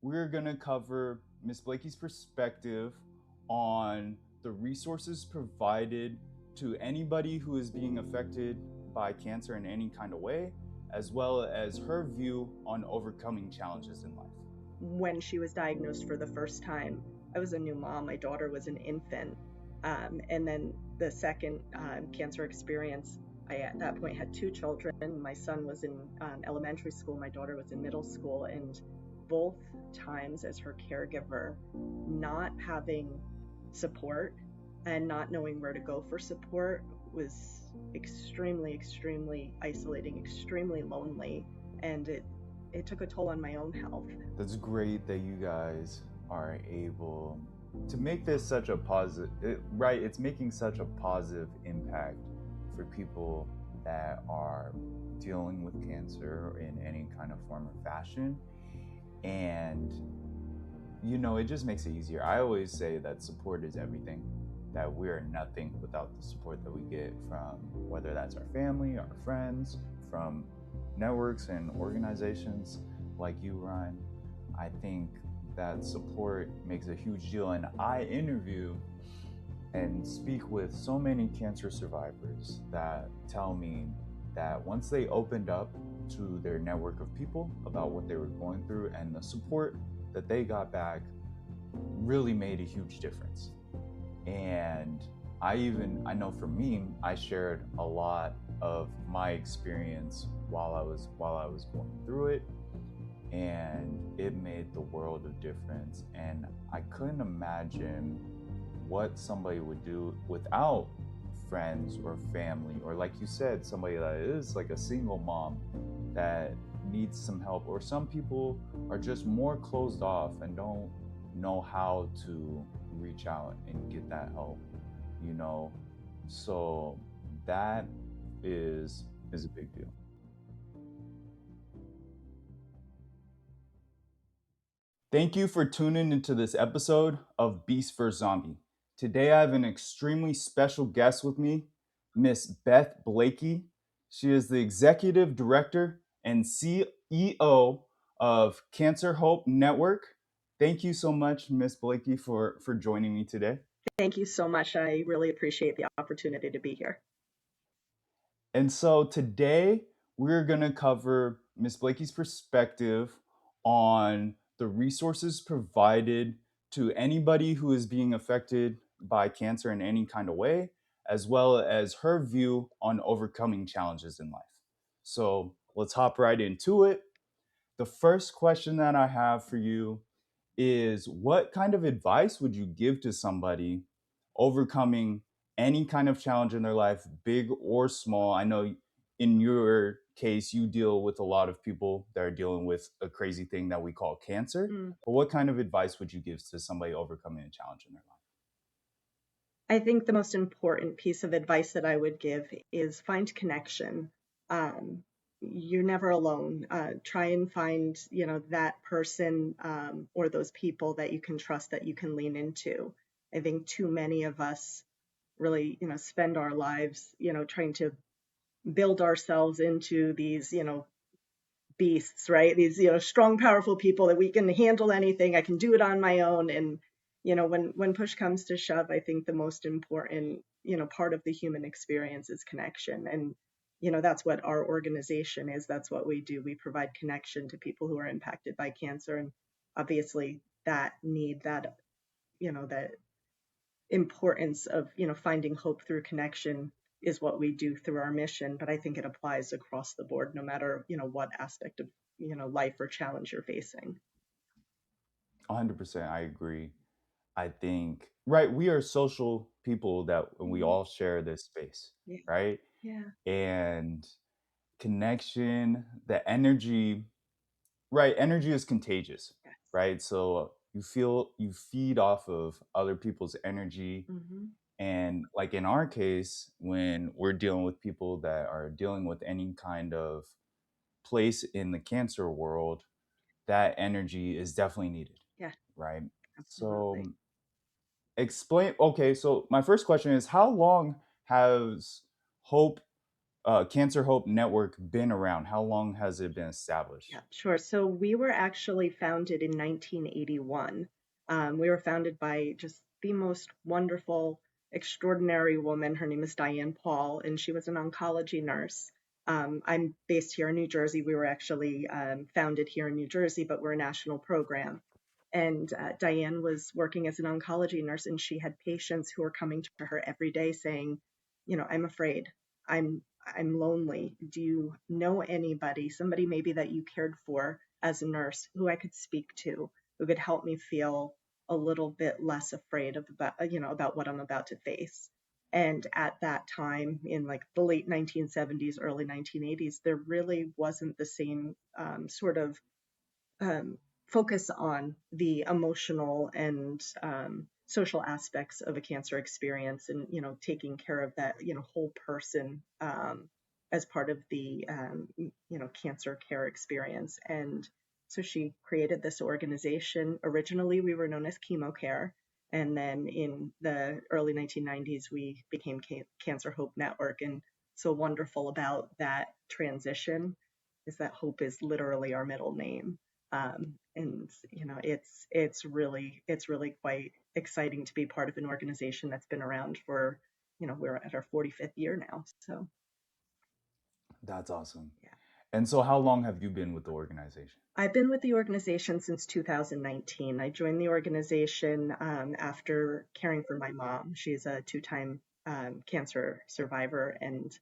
we're going to cover Miss Blakey's perspective on the resources provided to anybody who is being affected by cancer in any kind of way, as well as her view on overcoming challenges in life. When she was diagnosed for the first time, I was a new mom. My daughter was an infant. And then the second cancer experience, I at that point had two children. My son was in elementary school, my daughter was in middle school, and both times as her caregiver, not having support and not knowing where to go for support was extremely isolating, extremely lonely, and it took a toll on my own health. That's great that you guys are able to make this such a positive, right? It's making such a positive impact for people that are dealing with cancer in any kind of form or fashion. And, it just makes it easier. I always say that support is everything, that we're nothing without the support that we get from, whether that's our family, our friends, from networks and organizations like you, Ryan. I think that support makes a huge deal. And I interview and speak with so many cancer survivors that tell me that once they opened up to their network of people about what they were going through, and the support that they got back really made a huge difference. And I know for me, I shared a lot of my experience while I was going through it, and it made the world of difference. And I couldn't imagine what somebody would do without friends or family, or like you said, somebody that is like a single mom that needs some help, or some people are just more closed off and don't know how to reach out and get that help, so that is a big deal. Thank you for tuning into this episode of Beast vs. Zombie. Today I have an extremely special guest with me, Miss Beth Blakey. She is the executive director and CEO of Cancer Hope Network. Thank you so much, Miss Blakey, for joining me today. Thank you so much. I really appreciate the opportunity to be here. And so today we're going to cover Miss Blakey's perspective on the resources provided to anybody who is being affected by cancer in any kind of way, as well as her view on overcoming challenges in life. So let's hop right into it. The first question that I have for you is, what kind of advice would you give to somebody overcoming any kind of challenge in their life, big or small? I know in your case, you deal with a lot of people that are dealing with a crazy thing that we call cancer. But what kind of advice would you give to somebody overcoming a challenge in their life? I think the most important piece of advice that I would give is find connection. You're never alone. Try and find, that person or those people that you can trust, that you can lean into. I think too many of us really, spend our lives, trying to build ourselves into these, beasts, right? These, strong, powerful people that we can handle anything. I can do it on my own. And, when push comes to shove, I think the most important, part of the human experience is connection. And, that's what our organization is. That's what we do. We provide connection to people who are impacted by cancer. And obviously that need, that, that importance of, finding hope through connection is what we do through our mission. But I think it applies across the board, no matter, what aspect of, life or challenge you're facing. 100%, I agree. I think, right, we are social people that we all share this space, Yeah. right? Yeah. And connection, the energy, right? Energy is contagious, Yes. right? So you feed off of other people's energy. And like in our case, when we're dealing with people that are dealing with any kind of place in the cancer world, that energy is definitely needed. Yeah. Right. Absolutely. So explain. Okay. So my first question is, how long has Hope Cancer Hope Network been around? How long has it been Yeah, established? sure. So we were actually founded in 1981. We were founded by just the most wonderful, extraordinary woman. Her name is Diane Paul, and she was an oncology nurse. I'm based here in New Jersey. We were actually founded here in New Jersey, but we're a national program. And Diane was working as an oncology nurse, and she had patients who were coming to her every day saying, I'm afraid. I'm I'm lonely. Do you know anybody, somebody maybe that you cared for as a nurse who I could speak to, who could help me feel a little bit less afraid of about what I'm about to face? And at that time, in like the late 1970s, early 1980s, there really wasn't the same sort of um, focus on the emotional and social aspects of a cancer experience, and taking care of that whole person as part of the cancer care experience. And so she created this organization. Originally we were known as Chemo Care, and then in the early 1990s we became Cancer Hope Network. And so wonderful about that transition is that Hope is literally our middle name. And it's really quite exciting to be part of an organization that's been around for, we're at our 45th year now. So That's awesome. yeah, And so, how long have you been with the organization? I've been with the organization since 2019. I joined the organization after caring for my mom. She's a two-time cancer survivor, and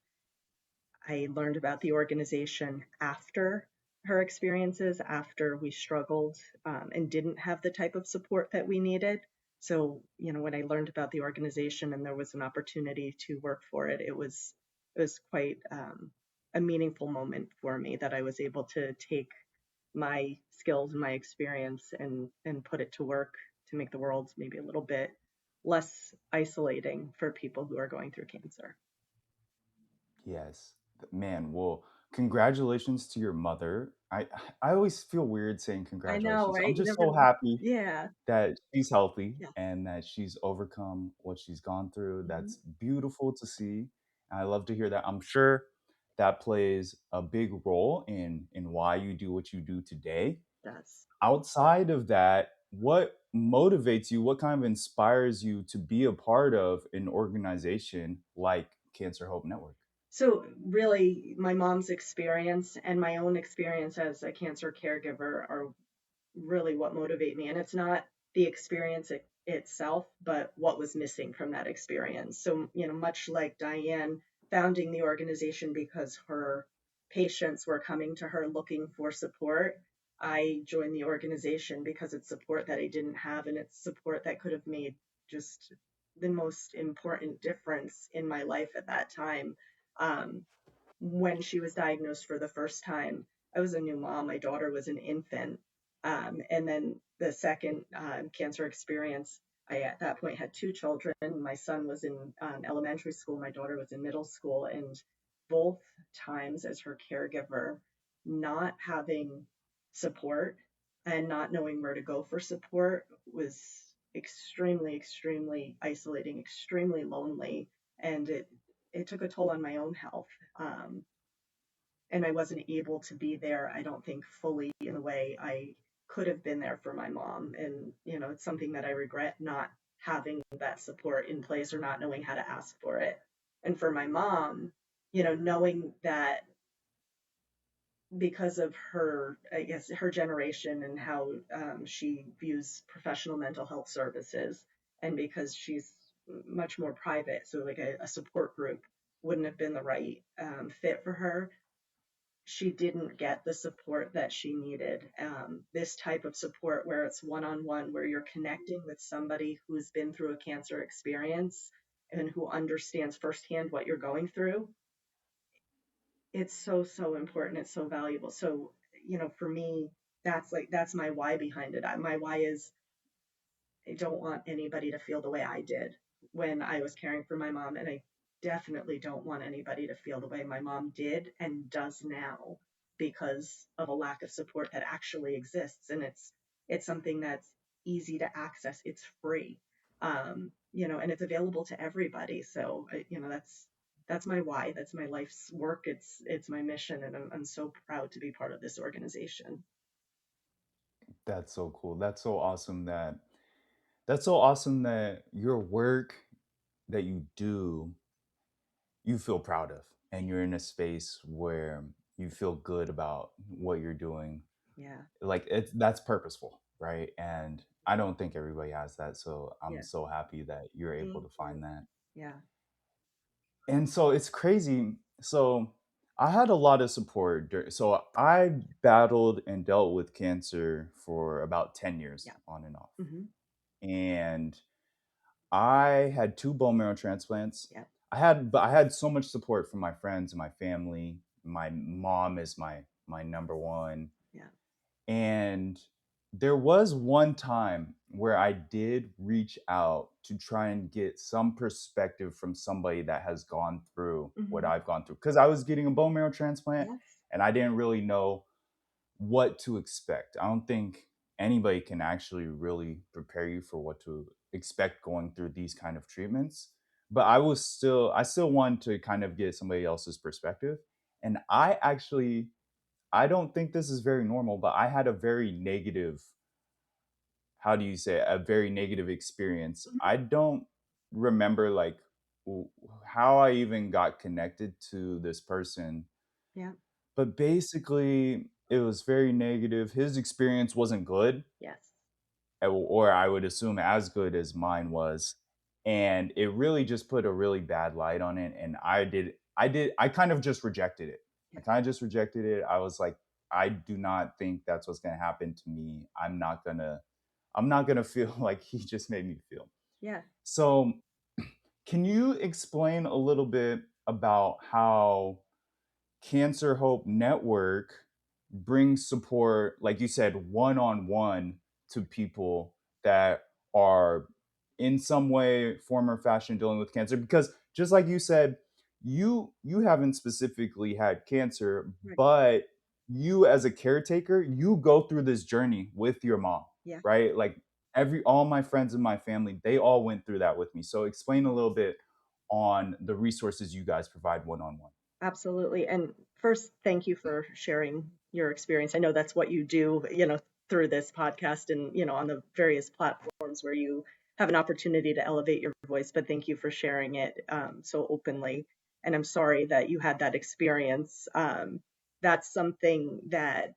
I learned about the organization after her experiences, after we struggled and didn't have the type of support that we needed. So, when I learned about the organization and there was an opportunity to work for it, it was quite a meaningful moment for me that I was able to take my skills and my experience and put it to work to make the world maybe a little bit less isolating for people who are going through cancer. Yes. Man, well, congratulations to your mother. I always feel weird saying I know, congratulations. I'm right? You just never so know. happy Yeah. that she's healthy Yes. and that she's overcome what she's gone through. Mhm. That's beautiful to see. And I love to hear that. I'm sure that plays a big role in why you do what you do today. Does. Outside of that, what motivates you? What kind of inspires you to be a part of an organization like Cancer Hope Network? So really, my mom's experience and my own experience as a cancer caregiver are really what motivate me. And it's not the experience itself, but what was missing from that experience. So, much like Diane founding the organization because her patients were coming to her looking for support, I joined the organization because it's support that I didn't have, and it's support that could have made just the most important difference in my life at that time. Um, when she was diagnosed for the first time, I was a new mom. My daughter was an infant. And then the second cancer experience, I at that point had two children. My son was in elementary school, my daughter was in middle school. And both times as her caregiver, not having support and not knowing where to go for support was extremely, extremely isolating, extremely lonely. And it took a toll on my own health. Um, and I wasn't able to be there, I don't think, fully in the way I could have been there for my mom. And, it's something that I regret, not having that support in place or not knowing how to ask for it. And for my mom, knowing that because of her, I guess, her generation and how she views professional mental health services, and because she's much more private, so like a support group wouldn't have been the right fit for her. She didn't get the support that she needed. This type of support where it's one on one, where you're connecting with somebody who's been through a cancer experience and who understands firsthand what you're going through, it's so, so important. It's so valuable. So, for me, that's my why behind it. My why is I don't want anybody to feel the way I did when I was caring for my mom. And I definitely don't want anybody to feel the way my mom did and does now because of a lack of support that actually exists. And it's something that's easy to access. It's free. And it's available to everybody. So, that's that's my why. That's my life's work. It's my mission, and I'm so proud to be part of this organization. That's so cool. That's so awesome that your work that you do, you feel proud of, and you're in a space where you feel good about what you're doing. Yeah, Like that's purposeful, right? And I don't think everybody has that, so I'm yeah. so happy that you're able Thank to you. find that. Yeah, And so it's crazy. So I had a lot of support. So I battled and dealt with cancer for about 10 years yeah. on and off. Hmm. And I had two bone marrow transplants. Yeah, But I had so much support from my friends and my family. My mom is my number one. yeah. And there was one time where I did reach out to try and get some perspective from somebody that has gone through what Hmm. I've gone through. Because I was getting a bone marrow transplant Yes. and I didn't really know what to expect. I don't think anybody can actually really prepare you for what to expect going through these kind of treatments. But I still want to kind of get somebody else's perspective. And I don't think this is very normal, but I had a very negative, how do you say it? A very negative experience. Mhm. I don't remember like how I even got connected to this person, Yeah. but basically it was very negative. His experience wasn't good, Yes. or I would assume as good as mine was. And it really just put a really bad light on it. And I kind of just rejected it. I Yeah. kind of just rejected it. I was like, I do not think that's what's going to happen to me. I'm not going to feel like he just made me feel. Yeah. So, can you explain a little bit about how Cancer Hope Network brings support, like you said, one on one to people that are in some way, form, or fashion dealing with cancer? Because just like you said, you haven't specifically had cancer, Right. but you as a caretaker, you go through this journey with your mom, Yeah. right? Like all my friends in my family, they all went through that with me. So explain a little bit on the resources you guys provide one on one. Absolutely. And first, thank you for sharing your experience. I know that's what you do, through this podcast and, on the various platforms where you have an opportunity to elevate your voice. But thank you for sharing it so openly. And I'm sorry that you had that experience. That's something that,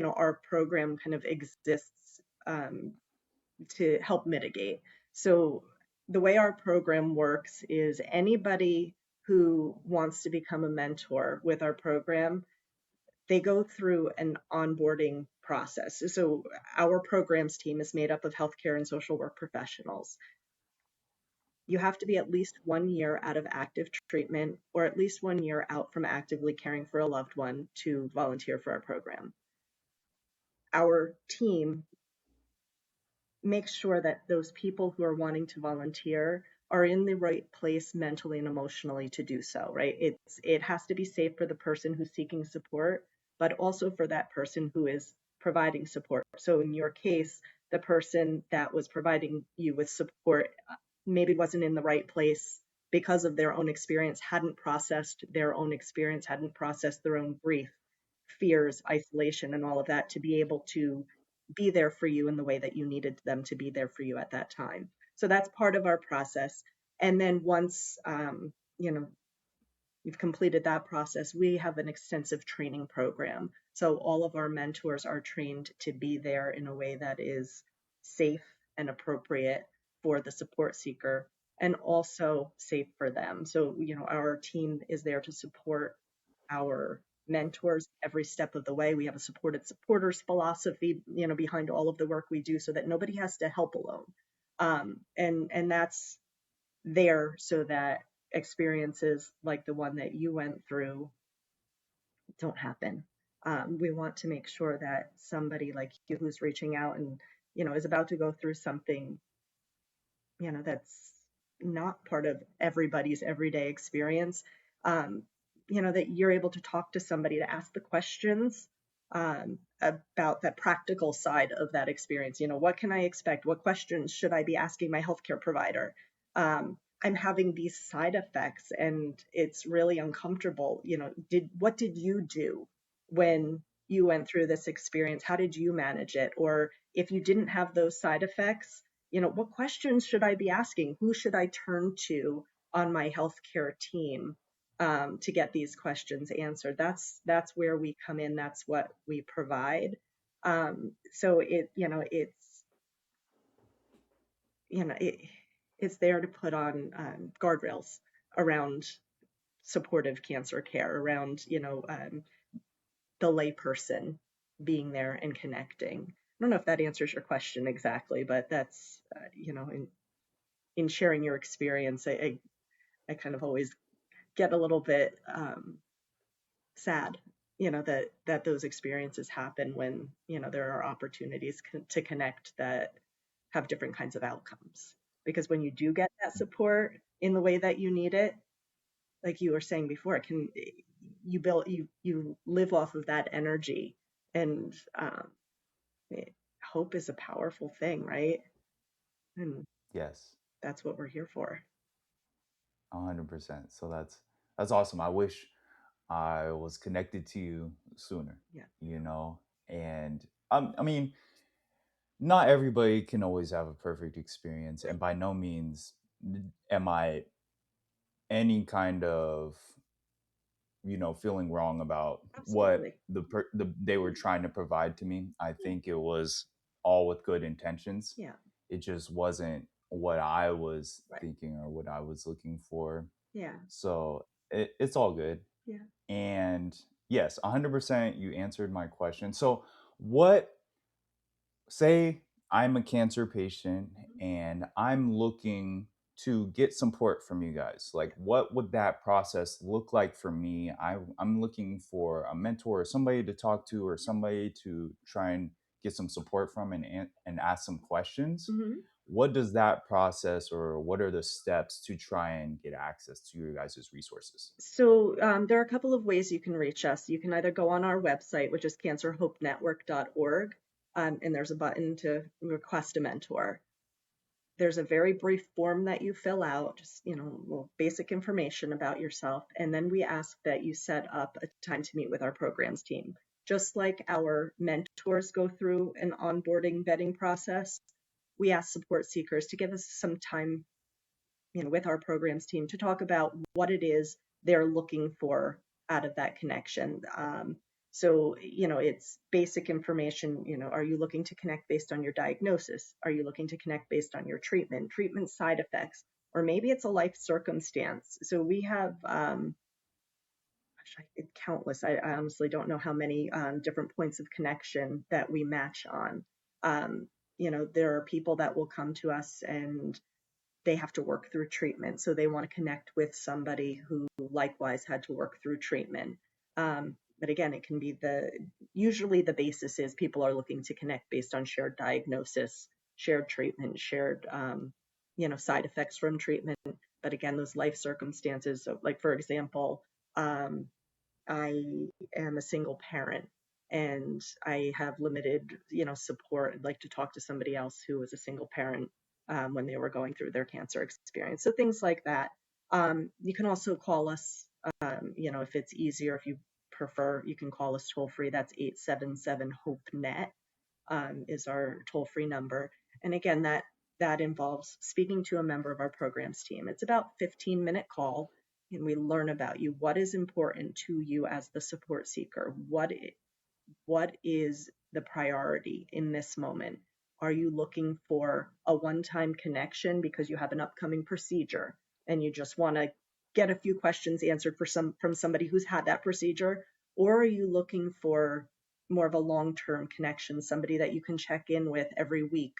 our program kind of exists to help mitigate. So the way our program works is anybody who wants to become a mentor with our program, they go through an onboarding process. So our programs team is made up of healthcare and social work professionals. You have to be at least 1 year out of active treatment or at least 1 year out from actively caring for a loved one to volunteer for our program. Our team make sure that those people who are wanting to volunteer are in the right place mentally and emotionally to do so, right? It has to be safe for the person who's seeking support, but also for that person who is providing support. So in your case, the person that was providing you with support maybe wasn't in the right place because of their own experience, hadn't processed their own experience, hadn't processed their own grief, fears, isolation, and all of that to be able to be there for you in the way that you needed them to be there for you at that time. So that's part of our process. And then once you've completed that process, we have an extensive training program. So all of our mentors are trained to be there in a way that is safe and appropriate for the support seeker and also safe for them. So, our team is there to support our mentors every step of the way. We have a supported supporters philosophy, behind all of the work we do so that nobody has to help alone. And that's there so that experiences like the one that you went through don't happen. We want to make sure that somebody like you who's reaching out and is about to go through something that's not part of everybody's everyday experience, um, that you're able to talk to somebody to ask the questions about that practical side of that experience. What can I expect? What questions should I be asking my healthcare provider? I'm having these side effects and it's really uncomfortable. What did you do when you went through this experience? How did you manage it? Or if you didn't have those side effects, what questions should I be asking? Who should I turn to on my healthcare team to get these questions answered? That's where we come in. That's what we provide. So you know, it, it's there to put on guardrails around supportive cancer care, around, the layperson being there and connecting. I don't know if that answers your question exactly, but that's, in sharing your experience, I kind of always get a little bit sad, that those experiences happen when, there are opportunities to connect that have different kinds of outcomes. Because when you do get that support in the way that you need it, like you were saying before, you live off of that energy, and hope is a powerful thing, right? And Yes, that's what we're here for. 100%. So that's awesome. I wish I was connected to you sooner, Yeah, you know, and I mean, not everybody can always have a perfect experience, right. and by no means am I any kind of feeling wrong about what Absolutely. they were trying to provide to me. I Yeah, think it was all with good intentions. yeah, It just wasn't what I was right. thinking or what I was looking for. Yeah, So it's all good. yeah. And yes, 100% you answered my question. So what, say I'm a cancer patient Mhm. and I'm looking to get support from you guys. Like, what would that process look like for me? I'm looking for a mentor or somebody to talk to or somebody to try and get some support from and ask some questions. Hmm. What does that process or what are the steps to try and get access to your guys' resources? So there are a couple of ways you can reach us. You can either go on our website, which is cancerhopenetwork.org, and there's a button to request a mentor. There's a very brief form that you fill out, just, little basic information about yourself. And then we ask that you set up a time to meet with our programs team. Just like our mentors go through an onboarding vetting process, we ask support seekers to give us some time, with our programs team to talk about what it is they're looking for out of that connection. So, it's basic information. Are you looking to connect based on your diagnosis? Are you looking to connect based on your treatment side effects? Or maybe it's a life circumstance. So we have countless, I honestly don't know how many different points of connection that we match on. Um, there are people that will come to us and they have to work through treatment. So they want to connect with somebody who likewise had to work through treatment. But again, it can be usually the basis is people are looking to connect based on shared diagnosis, shared treatment, shared, side effects from treatment. But again, those life circumstances, so like for example, um, I am a single parent and I have limited, support. I'd like to talk to somebody else who was a single parent when they were going through their cancer experience. So things like that. You can also call us, if it's easier, if you prefer, you can call us toll free. That's 877 HOPE NET is our toll free number. And again, that involves speaking to a member of our programs team. It's about 15-minute call, and we learn about you. What is important to you as the support seeker? What is the priority in this moment? Are you looking for a one-time connection because you have an upcoming procedure and you just want to get a few questions answered from somebody who's had that procedure? Or are you looking for more of a long-term connection, somebody that you can check in with every week,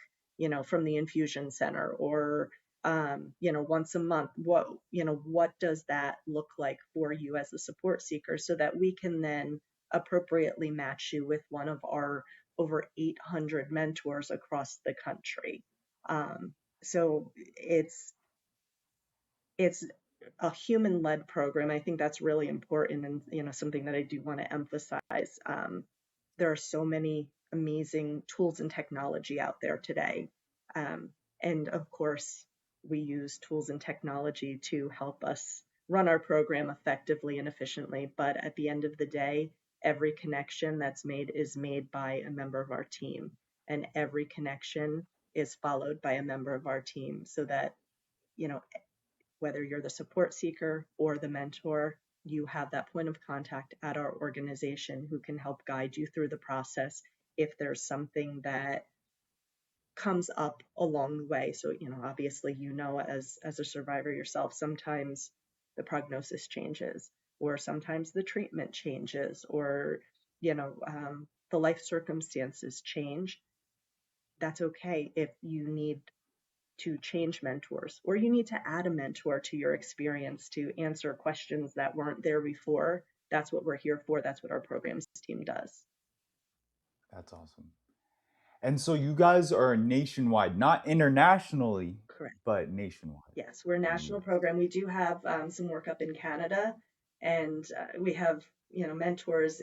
from the infusion center, or once a month? What does that look like for you as a support seeker so that we can then appropriately match you with one of our over 800 mentors across the country. So it's a human-led program. I think that's really important, and something that I do want to emphasize. There are so many amazing tools and technology out there today, and of course, we use tools and technology to help us run our program effectively and efficiently. But at the end of the day, every connection that's made is made by a member of our team, and every connection is followed by a member of our team, so that, you know, whether you're the support seeker or the mentor, you have that point of contact at our organization who can help guide you through the process if there's something that comes up along the way. So, obviously, as a survivor yourself, sometimes the prognosis changes, or sometimes the treatment changes, or, the life circumstances change. That's okay if you need to change mentors, or you need to add a mentor to your experience to answer questions that weren't there before. That's what we're here for. That's what our programs team does. That's awesome. And so you guys are nationwide, not internationally, Correct. but nationwide Yes, we're a in the national US. program. We do have some work up in Canada, and we have, mentors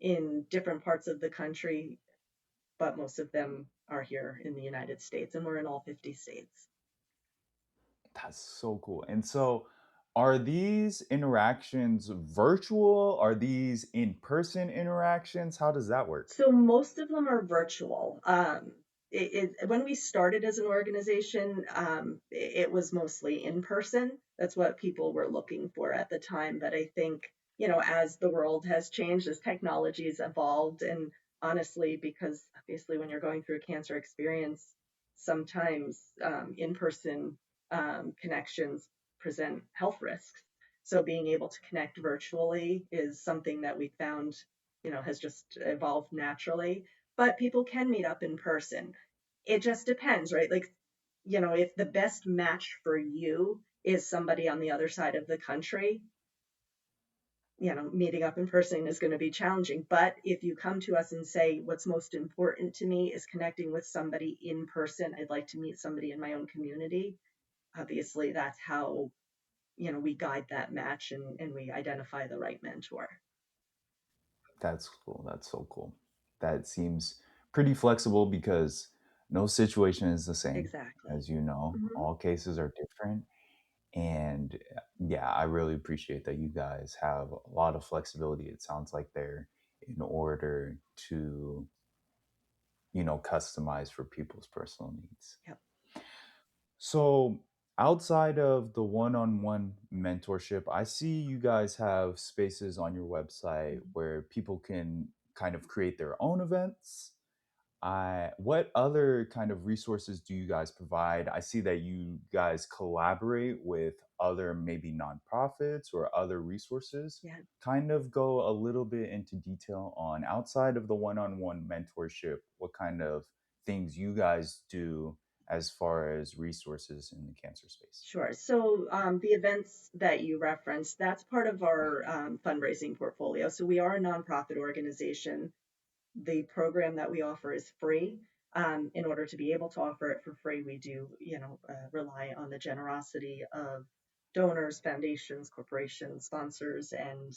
in different parts of the country, but most of them are here in the United States, and we're in all 50 states. That's so cool. And so are these interactions virtual? Are these in-person interactions? How does that work? So most of them are virtual. When we started as an organization, it was mostly in person. That's what people were looking for at the time. But I think, as the world has changed, as technology has evolved, and honestly, because obviously when you're going through a cancer experience, sometimes in-person connections present health risks. So being able to connect virtually is something that we found, has just evolved naturally. But people can meet up in person. It just depends, right? Like, if the best match for you is somebody on the other side of the country, meeting up in person is going to be challenging. But if you come to us and say, what's most important to me is connecting with somebody in person, I'd like to meet somebody in my own community, obviously that's how, we guide that match, and we identify the right mentor. That's cool. That's so cool. That seems pretty flexible because no situation is the same. Exactly. As you know, Hmm. all cases are different. And yeah, I really appreciate that you guys have a lot of flexibility. It sounds like they're in order to, customize for people's personal needs. Yep. So, outside of the one on one mentorship, I see you guys have spaces on your website Mhm. where people can kind of create their own events. What other kind of resources do you guys provide? I see that you guys collaborate with other maybe nonprofits or other resources. Yeah. Kind of go a little bit into detail on outside of the one on one mentorship, what kind of things you guys do as far as resources in the cancer space. Sure. So the events that you referenced, that's part of our fundraising portfolio. So we are a nonprofit organization. The program that we offer is free. In order to be able to offer it for free, we do, rely on the generosity of donors, foundations, corporations, sponsors, and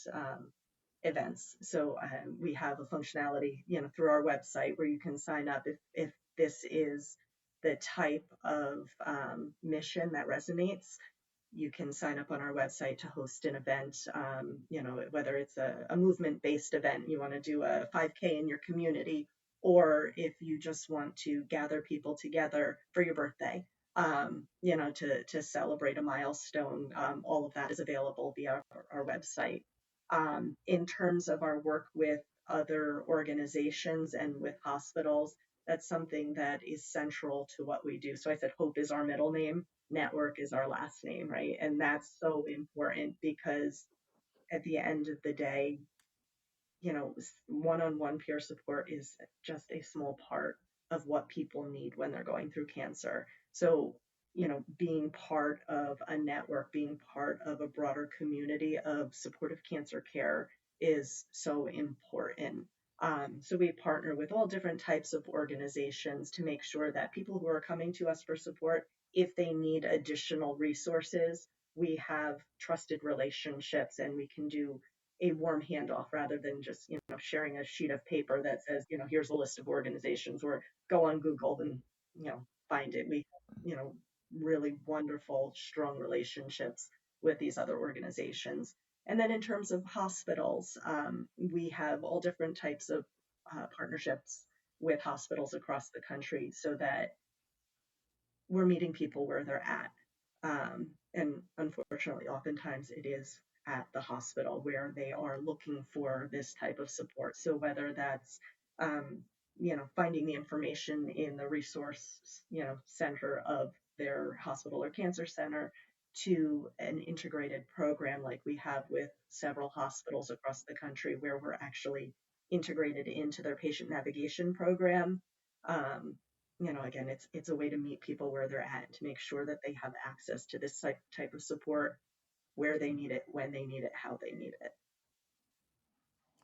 events. So we have a functionality, through our website where you can sign up if this is the type of mission that resonates. You can sign up on our website to host an event, whether it's a movement based event, you want to do a 5K in your community, or if you just want to gather people together for your birthday, to celebrate a milestone. All of that is available via our website. In terms of our work with other organizations and with hospitals, that's something that is central to what we do. So I said Hope is our middle name, network is our last name, right? And that's so important because at the end of the day, one-on-one peer support is just a small part of what people need when they're going through cancer. So, being part of a network, being part of a broader community of supportive cancer care is so important. So we partner with all different types of organizations to make sure that people who are coming to us for support, if they need additional resources, we have trusted relationships and we can do a warm handoff rather than just, sharing a sheet of paper that says, here's a list of organizations, or go on Google and, find it. We, really wonderful, strong relationships with these other organizations. And then in terms of hospitals, we have all different types of partnerships with hospitals across the country so that we're meeting people where they're at. And unfortunately, oftentimes it is at the hospital where they are looking for this type of support. So whether that's, um, finding the information in the resource, center of their hospital or cancer center to an integrated program like we have with several hospitals across the country where we're actually integrated into their patient navigation program. Um, again, it's a way to meet people where they're at, to make sure that they have access to this type of support where they need it, when they need it, how they need it.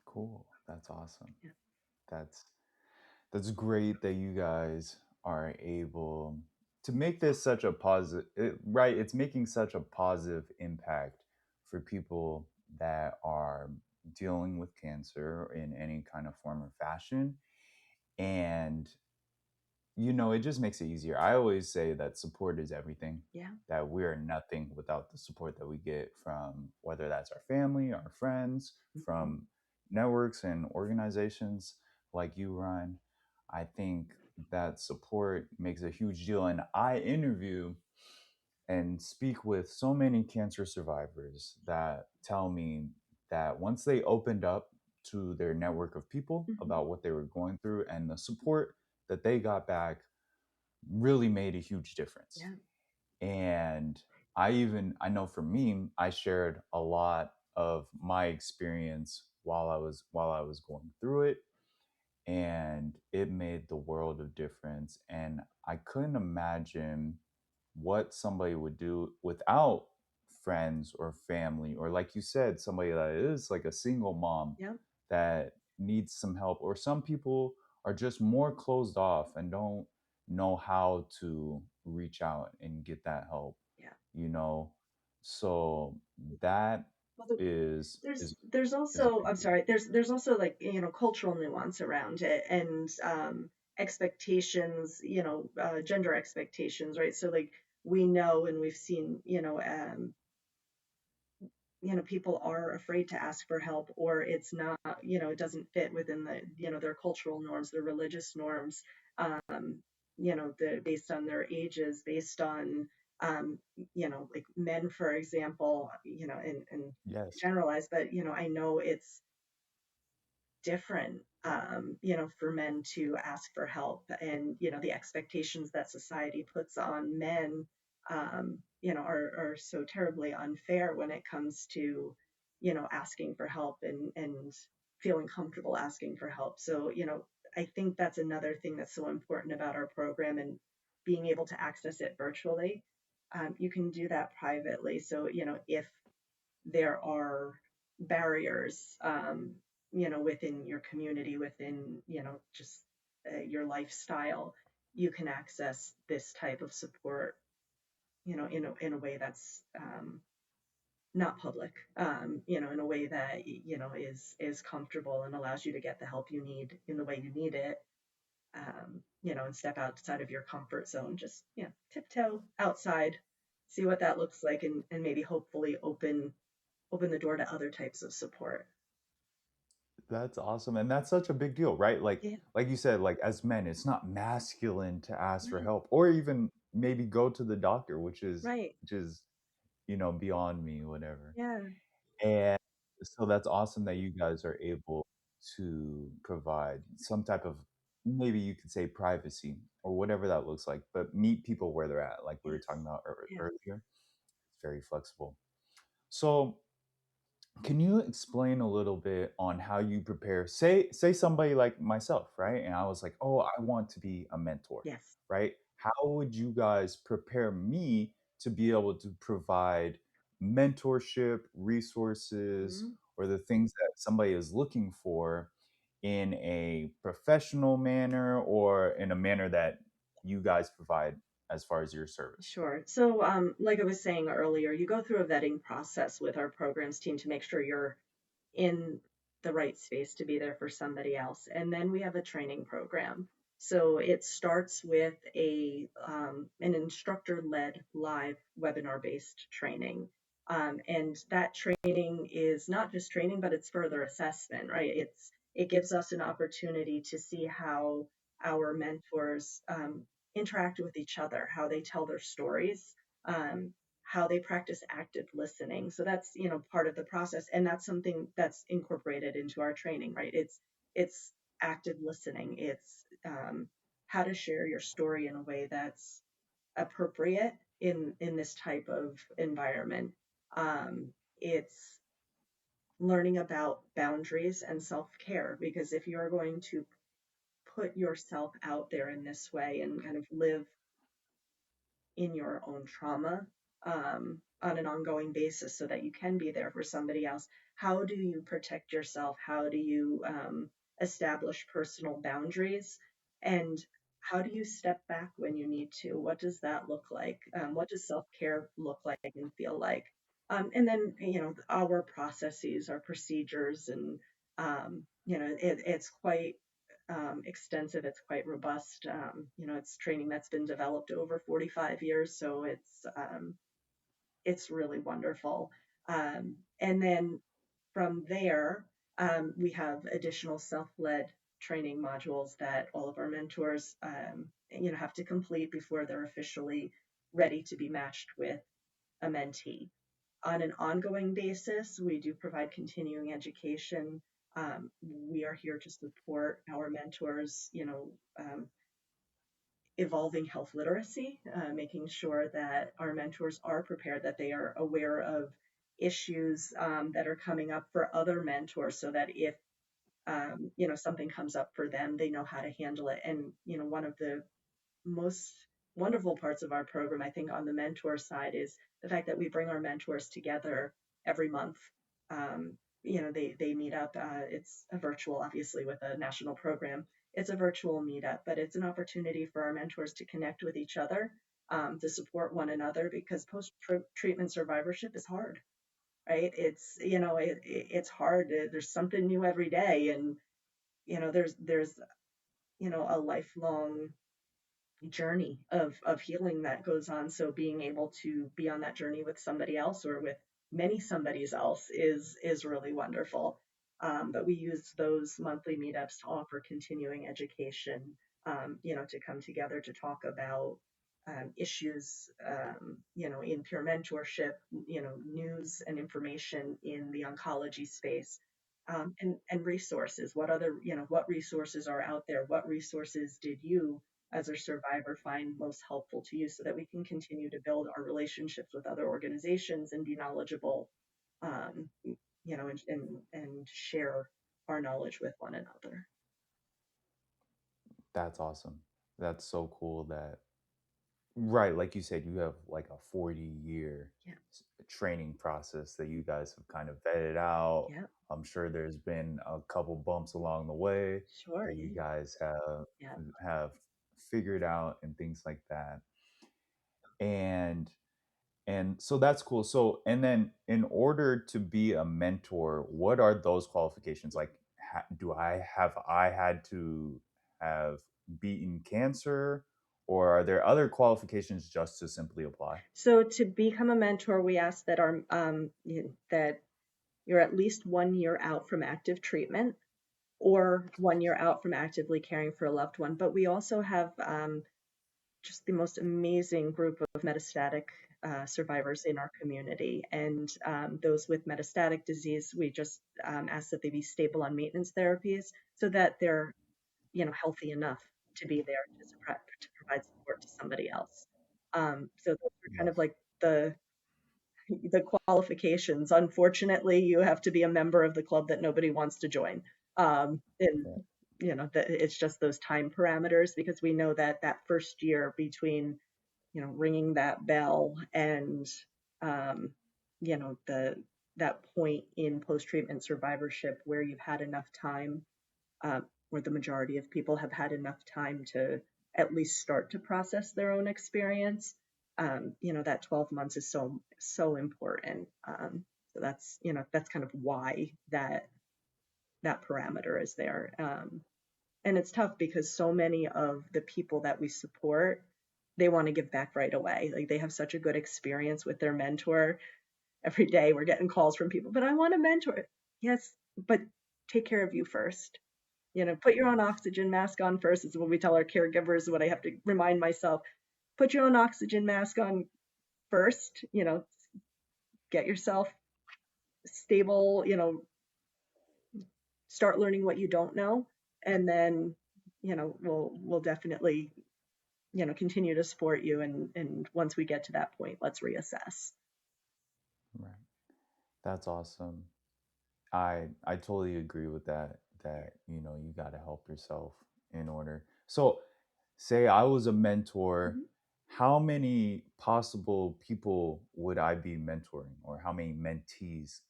Cool. That's awesome. Yeah. That's that's great that you guys are able to make this such a positive, right? It's making such a positive impact for people that are dealing with cancer in any kind of form or fashion. And it just makes it easier. I always say that support is everything, Yeah. that we're nothing without the support that we get from whether that's our family, our friends, Mhm. from networks and organizations like you, Ryan. I think that support makes a huge deal. And I interview and speak with so many cancer survivors that tell me that once they opened up to their network of people Mhm. about what they were going through and the support that they got back really made a huge difference. Yeah. And I know for me, I shared a lot of my experience while I was going through it, and it made the world of difference. And I couldn't imagine what somebody would do without friends or family, or like you said, somebody that is like a single mom Yeah. that needs some help, or some people are just more closed off and don't know how to reach out and get that help Yeah. you know so that Well, is there's is there's is a also, big I'm deal. sorry, there's also, like, cultural nuance around it, and expectations, gender expectations, right? So like we know and we've seen, people are afraid to ask for help, or it's not, it doesn't fit within the, their cultural norms, their religious norms, based on their ages, based on, like men, for example, and Yes. generalize, but, I know it's different, for men to ask for help, and the expectations that society puts on men, are so terribly unfair when it comes to, asking for help, and feeling comfortable asking for help. So, I think that's another thing that's so important about our program, and being able to access it virtually. You can do that privately. So, if there are barriers, within your community, within, just your lifestyle, you can access this type of support, in a way that's, not public, in a way that, is comfortable and allows you to get the help you need in the way you need it, and step outside of your comfort zone, just, tiptoe outside, see what that looks like, and maybe hopefully open the door to other types of support. That's awesome, and that's such a big deal, right? Yeah, Like you said, like as men, it's not masculine to ask for right, help or even maybe go to the doctor, which is right. which is beyond me, whatever. Yeah, And so that's awesome that you guys are able to provide some type of, maybe you could say, privacy or whatever that looks like, but meet people where they're at, like we were yes, talking about yeah, earlier. It's very flexible. So can you explain a little bit on how you prepare, say somebody like myself, right? And I was like, "Oh, I want to be a mentor." yes. Right? How would you guys prepare me to be able to provide mentorship, resources, Mhm. or the things that somebody is looking for in a professional manner or in a manner that you guys provide as far as your service? Sure. So, like I was saying earlier, you go through a vetting process with our programs team to make sure you're in the right space to be there for somebody else. And then we have a training program. So it starts with an instructor-led live webinar-based training. And that training is not just training, but it's further assessment, right? It gives us an opportunity to see how our mentors interact with each other, how they tell their stories, how they practice active listening. So that's, part of the process, and that's something that's incorporated into our training, right? It's active listening. It's how to share your story in a way that's appropriate in this type of environment. It's learning about boundaries and self-care, because if you're going to put yourself out there in this way and kind of live in your own trauma on an ongoing basis so that you can be there for somebody else, how do you protect yourself? How do you establish personal boundaries? And how do you step back when you need to? What does that look like? What does self care look like and feel like? And then, our processes, our procedures, and, it's quite extensive. It's quite robust. It's training that's been developed over 45 years, so it's really wonderful. And then from there, we have additional self-led training modules that all of our mentors, have to complete before they're officially ready to be matched with a mentee. On an ongoing basis, we do provide continuing education. We are here to support our mentors, evolving health literacy, making sure that our mentors are prepared, that they are aware of issues that are coming up for other mentors, so that if something comes up for them, they know how to handle it. And one of the most wonderful parts of our program, I think, on the mentor side, is the fact that we bring our mentors together every month. They meet up. It's a virtual, obviously, with a national program. It's a virtual meetup, but it's an opportunity for our mentors to connect with each other, to support one another, because post-treatment survivorship is hard, right? It's hard. There's something new every day, and there's a lifelong journey of healing that goes on. So being able to be on that journey with somebody else, or with many somebody's else, is really wonderful. But we use those monthly meetups to offer continuing education, to come together to talk about issues, in peer mentorship, news and information in the oncology space, and resources. What resources are out there? What resources did you, as a survivor, find most helpful to you, so that we can continue to build our relationships with other organizations and be knowledgeable, and share our knowledge with one another. That's awesome. That's so cool that, right, like you said, you have like a 40-year Yeah. training process that you guys have kind of vetted out. Yeah. I'm sure there's been a couple bumps along the way Sure. that you guys have Yeah. have figured out and things like that. And so that's cool. So, and then in order to be a mentor, what are those qualifications? Like, I had to have beaten cancer, or are there other qualifications just to simply apply? So to become a mentor, we ask that that you're at least 1 year out from active treatment, or 1 year out from actively caring for a loved one. But we also have just the most amazing group of metastatic survivors in our community. And those with metastatic disease, we just ask that they be stable on maintenance therapies, so that they're, healthy enough to be there to provide support to somebody else. So those are kind of Yes. like the qualifications. Unfortunately, you have to be a member of the club that nobody wants to join. And Yeah. it's just those time parameters, because we know that that first year between, ringing that bell and, the that point in post-treatment survivorship where you've had enough time, where the majority of people have had enough time to at least start to process their own experience. That 12 months is so important. So that's kind of why that parameter is there. And it's tough because so many of the people that we support, they want to give back right away. Like they have such a good experience with their mentor. Every day we're getting calls from people, but I want a mentor. Yes, but take care of you first. Put your own oxygen mask on first is what we tell our caregivers, what I have to remind myself. Put your own oxygen mask on first, get yourself stable, start learning what you don't know, and then, we'll definitely, continue to support you, and once we get to that point, let's reassess. Right. That's awesome. I totally agree with that. That you got to help yourself in order. So, say I was a mentor, Mhm. how many possible people would I be mentoring, or how many mentees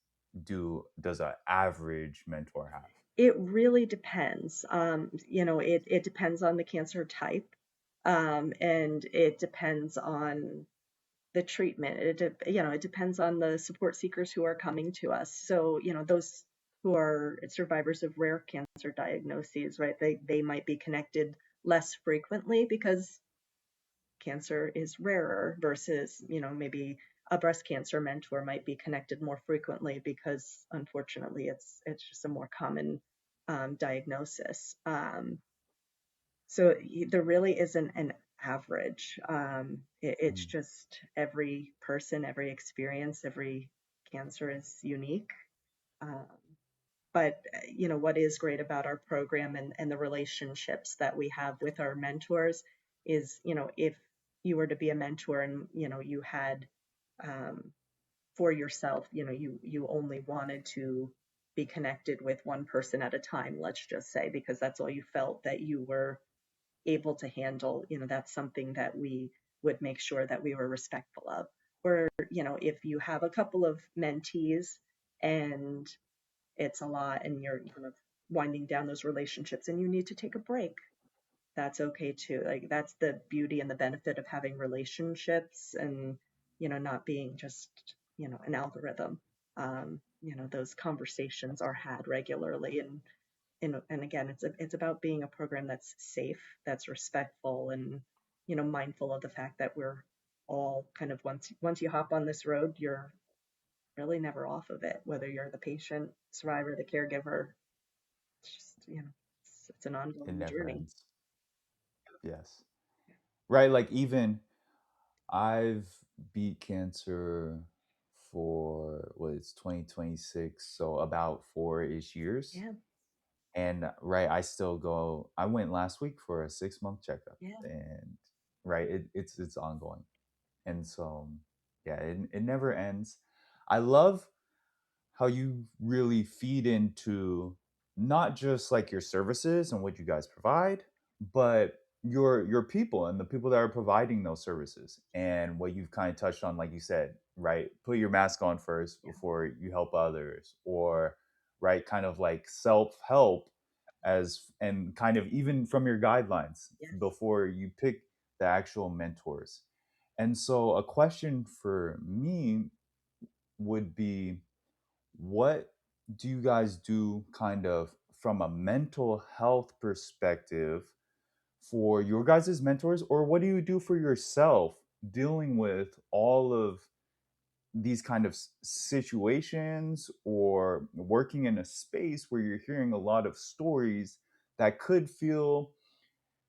does an average mentor have? It really depends. It depends on the cancer type, and it depends on the treatment. It depends on the support seekers who are coming to us. So, those who are survivors of rare cancer diagnoses, right? They might be connected less frequently because cancer is rarer versus, maybe a breast cancer mentor might be connected more frequently because unfortunately it's just a more common diagnosis. So there really isn't an average. It's Mm, just every person, every experience, every cancer is unique. Um, but what is great about our program and the relationships that we have with our mentors is, if you were to be a mentor and you had, um, for yourself, you only wanted to be connected with one person at a time, let's just say, because that's all you felt that you were able to handle, that's something that we would make sure that we were respectful of. Or, if you have a couple of mentees and it's a lot and you're kind of winding down those relationships and you need to take a break, that's okay too. Like that's the beauty and the benefit of having relationships and, not being just, an algorithm. Those conversations are had regularly, and again, it's about being a program that's safe, that's respectful, and mindful of the fact that we're all kind of, once you hop on this road, you're really never off of it, whether you're the patient, survivor, the caregiver. It's just, it's an it ongoing never journey. ends. Yes. Right. Like even I've beat cancer for what it's 2026, so about 4-ish years. Yeah, And right, I still go. I went last week for a 6-month checkup, yeah, and right, it's ongoing, and so yeah, it never ends. I love how you really feed into not just like your services and what you guys provide, but your people and the people that are providing those services, and what you've kind of touched on, like you said, right, put your mask on first yeah, before you help others, or right, kind of like self-help, as and kind of even from your guidelines yes, before you pick the actual mentors. And so a question for me would be, what do you guys do kind of from a mental health perspective for your guys' mentors, or what do you do for yourself dealing with all of these kind of situations, or working in a space where you're hearing a lot of stories that could feel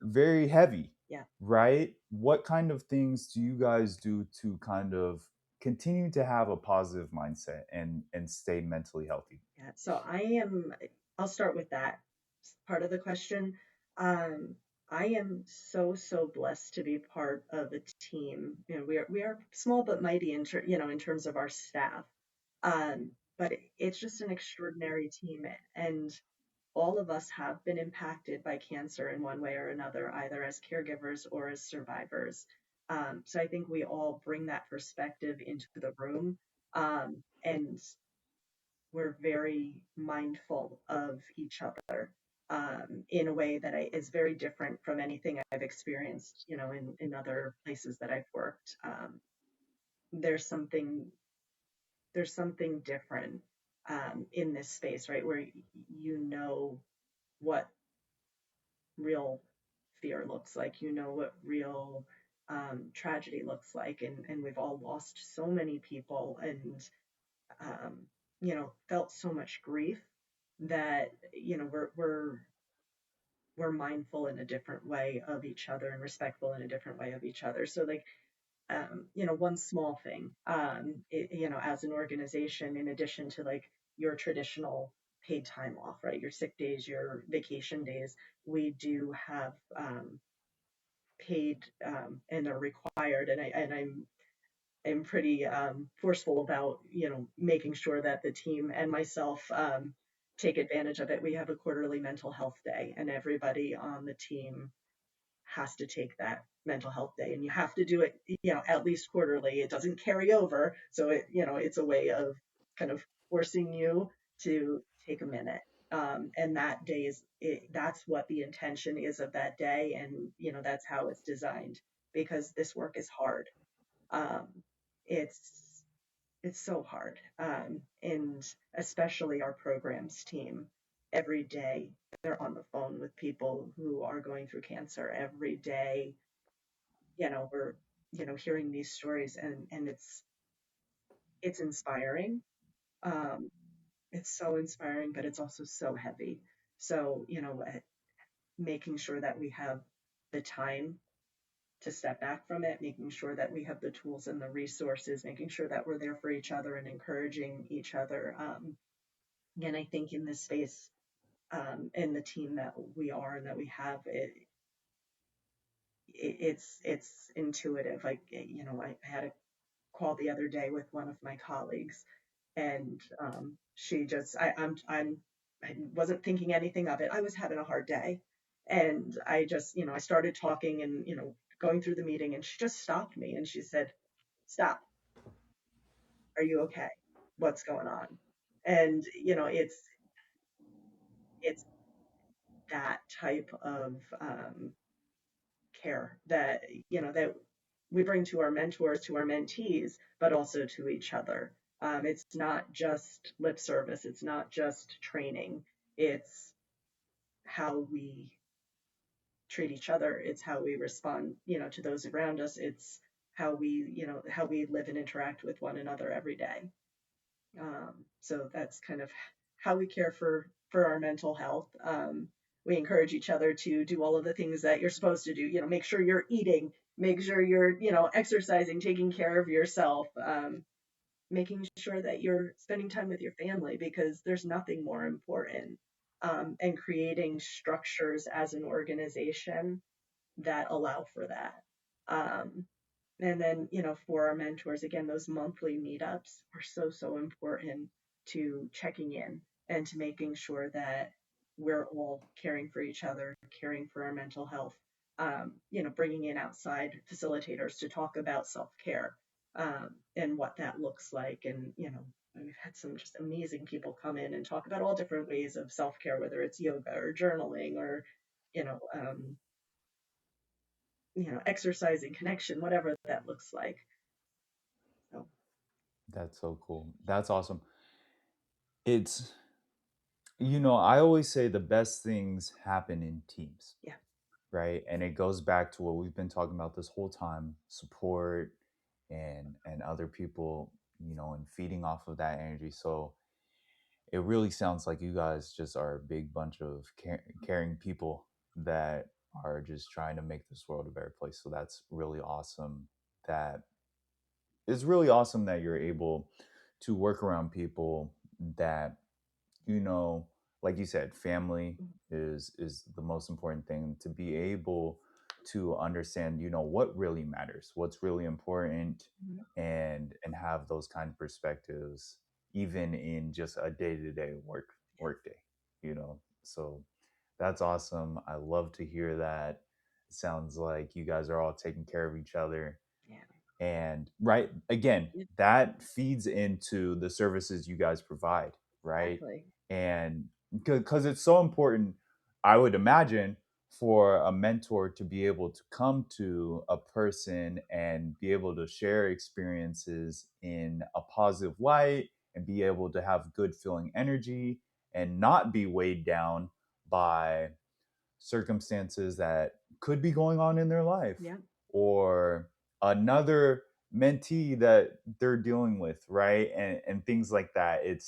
very heavy, yeah. right? What kind of things do you guys do to kind of continue to have a positive mindset and stay mentally healthy? Yeah. So I'll start with that part of the question. Um, I am so, so blessed to be part of a team. We are small but mighty in terms of our staff. But it's just an extraordinary team, and all of us have been impacted by cancer in one way or another, either as caregivers or as survivors. So I think we all bring that perspective into the room. And we're very mindful of each other, in a way that is very different from anything I've experienced, in other places that I've worked. There's something there's something different, in this space, right, where you know what real fear looks like. You know what real tragedy looks like, and we've all lost so many people, and um, felt so much grief that we're mindful in a different way of each other and respectful in a different way of each other. So like one small thing, as an organization, in addition to like your traditional paid time off, right? Your sick days, your vacation days, we do have paid and are required. I'm pretty forceful about making sure that the team and myself take advantage of it. We have a quarterly mental health day, and everybody on the team has to take that mental health day, and you have to do it at least quarterly. It doesn't carry over, so it's a way of kind of forcing you to take a minute. And that day that's what the intention is of that day, and that's how it's designed, because this work is hard. um, it's it's so hard, and especially our programs team. Every day they're on the phone with people who are going through cancer. Every day, we're hearing these stories, and it's inspiring. Um, it's so inspiring, but it's also so heavy. So making sure that we have the time to step back from it, making sure that we have the tools and the resources, making sure that we're there for each other and encouraging each other. And I think in this space, and the team that we are and that we have, it's intuitive. Like I had a call the other day with one of my colleagues, and she just I wasn't thinking anything of it. I was having a hard day, and I just I started talking and going through the meeting, and she just stopped me and she said, "Stop. Are you okay? What's going on?" And it's that type of care that that we bring to our mentors, to our mentees, but also to each other. It's not just lip service. It's not just training. It's how we treat each other. It's how we respond, to those around us. It's how we live and interact with one another every day. So that's kind of how we care for our mental health. We encourage each other to do all of the things that you're supposed to do. Make sure you're eating, make sure you're exercising, taking care of yourself, making sure that you're spending time with your family, because there's nothing more important. And creating structures as an organization that allow for that. Um, and then, for our mentors, again, those monthly meetups are so, so important to checking in and to making sure that we're all caring for each other, caring for our mental health, bringing in outside facilitators to talk about self care, and what that looks like. And, we've had some just amazing people come in and talk about all different ways of self care, whether it's yoga or journaling or, you know, um, exercising, connection, whatever that looks like. So, That's so cool. That's awesome. It's, I always say the best things happen in teams, yeah, right? And it goes back to what we've been talking about this whole time: support and other people, and feeding off of that energy. So it really sounds like you guys just are a big bunch of caring people that are just trying to make this world a better place. So that's really awesome. That it's really awesome that you're able to work around people that, you know like you said, family is the most important thing. To be able to understand, what really matters, what's really important, mhm, and have those kind of perspectives, even in just a day-to-day work day. So that's awesome. I love to hear that. It sounds like you guys are all taking care of each other. yeah, And right, again, yeah, that feeds into the services you guys provide, right? exactly. And because it's so important, I would imagine, for a mentor to be able to come to a person and be able to share experiences in a positive light, and be able to have good feeling energy, and not be weighed down by circumstances that could be going on in their life, Yeah. or another mentee that they're dealing with, right? And things like that. It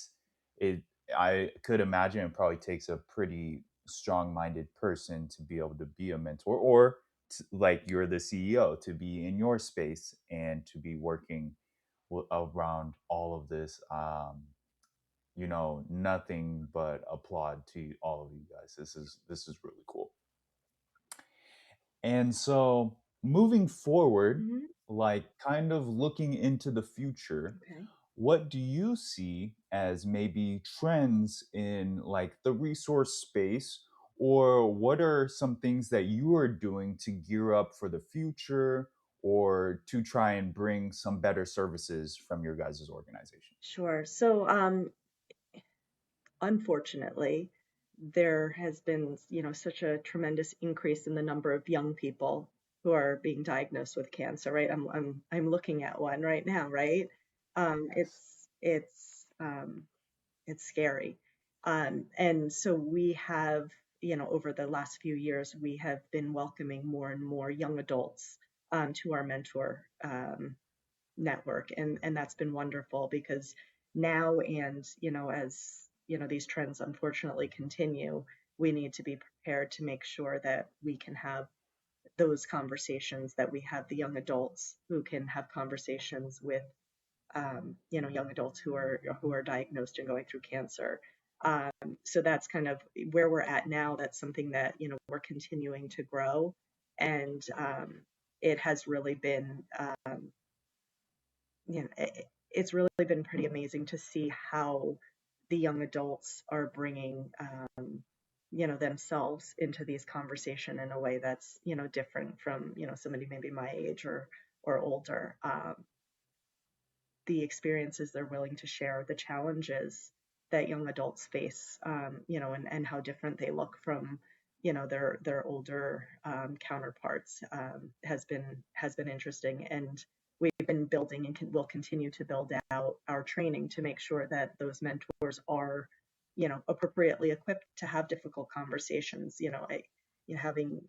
I could imagine it probably takes a pretty strong-minded person to be able to be a mentor, or like you're the CEO, to be in your space and to be working around all of this. Nothing but applaud to all of you guys. This is really cool. And so moving forward, Hmm. like kind of looking into the future, Okay. what do you see as maybe trends in like the resource space, or what are some things that you are doing to gear up for the future, or to try and bring some better services from your guys' organization? Sure. So, unfortunately, there has been, such a tremendous increase in the number of young people who are being diagnosed with cancer, right? I'm looking at one right now, right? Um, Yes. it's it's um, it's scary. And so we have, over the last few years, we have been welcoming more and more young adults to our mentor network, and that's been wonderful because now, and as these trends unfortunately continue, we need to be prepared to make sure that we can have those conversations, that we have the young adults who can have conversations with young adults who are diagnosed and going through cancer. um, so that's kind of where we're at now. That's something that we're continuing to grow, and it has really been it's really been pretty amazing to see how the young adults are bringing themselves into these conversation in a way that's different from somebody maybe my age or older. The experiences they're willing to share, the challenges that young adults face, and how different they look from their older counterparts, has been interesting. And we've been building and will continue to build out our training to make sure that those mentors are appropriately equipped to have difficult conversations. Having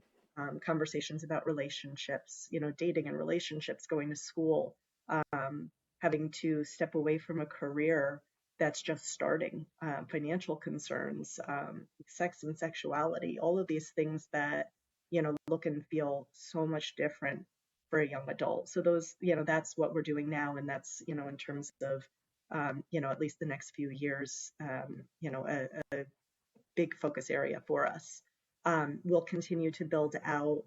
conversations about relationships, dating and relationships, going to school, um, having to step away from a career that's just starting, financial concerns, sex and sexuality, all of these things that look and feel so much different for a young adult. So those, that's what we're doing now, and that's in terms of at least the next few years, a big focus area for us. We'll continue to build out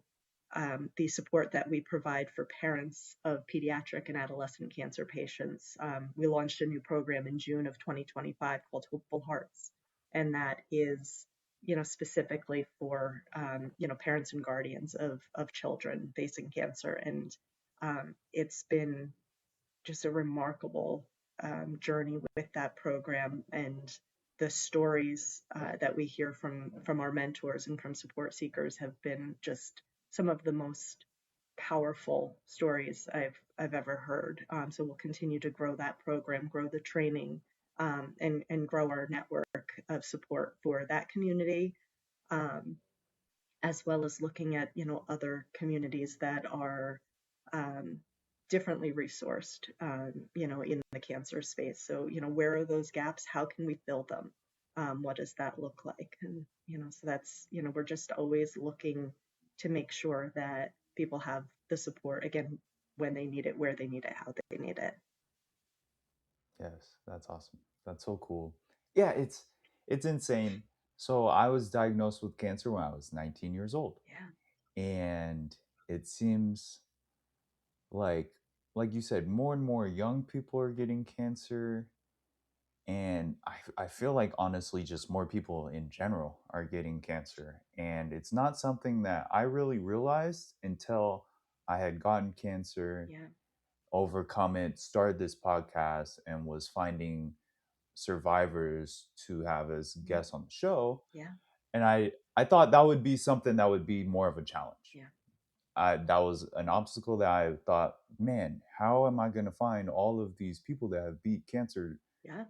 the support that we provide for parents of pediatric and adolescent cancer patients. We launched a new program in June of 2025 called Hopeful Hearts, and that is, specifically for, parents and guardians of children facing cancer. And it's been just a remarkable journey with that program, and the stories that we hear from our mentors and from support seekers have been just some of the most powerful stories I've ever heard. So we'll continue to grow that program, grow the training, and grow our network of support for that community, um, as well as looking at other communities that are um, differently resourced, in the cancer space. So where are those gaps? How can we fill them? What does that look like? And so that's we're just always looking to make sure that people have the support, again, when they need it, where they need it, how they need it. Yes, that's awesome. That's so cool. Yeah, it's insane. So I was diagnosed with cancer when I was 19 years old, Yeah. and it seems like like you said, more and more young people are getting cancer, and I feel like honestly just more people in general are getting cancer, and it's not something that I really realized until I had gotten cancer, Yeah. overcome it, started this podcast, and was finding survivors to have as Mhm. guests on the show. Yeah. And I thought that would be something that would be more of a challenge. Yeah. That was an obstacle that I thought, man, how am I going to find all of these people that have beat cancer? Yeah.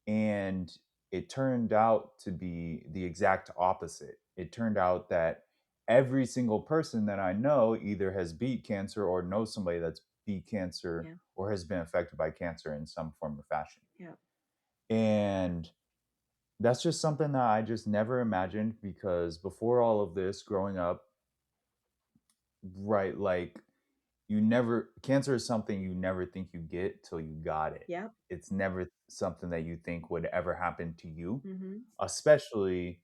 And it turned out to be the exact opposite. It turned out that every single person that I know either has beat cancer or knows somebody that's beat cancer Yeah. or has been affected by cancer in some form or fashion. Yeah. And that's just something that I just never imagined, because before all of this, growing up, right, like, you never, cancer is something you never think you get till you got it. Yeah. It's never something that you think would ever happen to you, Mm-hmm. especially